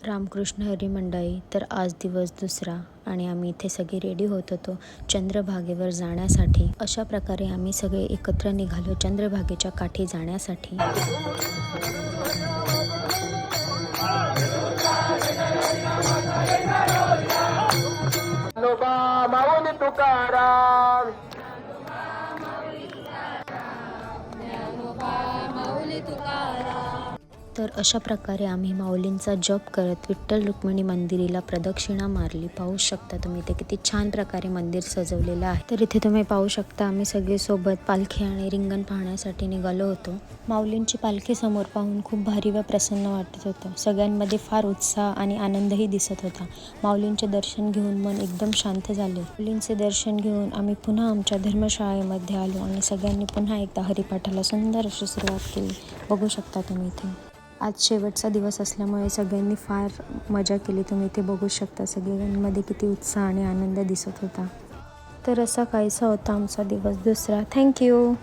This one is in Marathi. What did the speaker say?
रामकृष्ण हरी मंडळी. तर आज दिवस दुसरा आणि आम्ही इथे सगळे रेडी होत होतो चंद्रभागेवर जाण्यासाठी. अशा प्रकारे आम्ही सगळे एकत्र निघालो चंद्रभागेच्या काठी जाण्यासाठी. माऊली तुकाराम. तर अशा प्रकारे आम्ही माऊलींचा जप करत विठ्ठल रुक्मिणी मंदिराला प्रदक्षिणा मारली. पाहू शकता तुम्ही ते किती छान प्रकारे मंदिर सजवलेलं आहे. तर इथे तुम्ही पाहू शकता आम्ही सगळे सोबत पालखी आणि रिंगण पाहण्यासाठी निघालो होतो. माऊलींची पालखी समोर पाहून खूप भारी व प्रसन्न वाटत होतं. सगळ्यांमध्ये फार उत्साह आणि आनंदही दिसत होता. माऊलींचे दर्शन घेऊन मन एकदम शांत झाले. माऊलींचे दर्शन घेऊन आम्ही पुन्हा आमच्या धर्मशाळेमध्ये आलो आणि सगळ्यांनी पुन्हा एकदा हरिपाठाला सुंदर अशी सुरुवात केली. बघू शकता तुम्ही इथे. आज शेवटचा दिवस असल्यामुळे सगळ्यांनी फार मजा केली. तुम्ही इथे बघू शकता सगळ्यांमध्ये किती उत्साह आणि आनंद दिसत होता. तर असा काहीसा होता आमचा दिवस दुसरा. थँक्यू.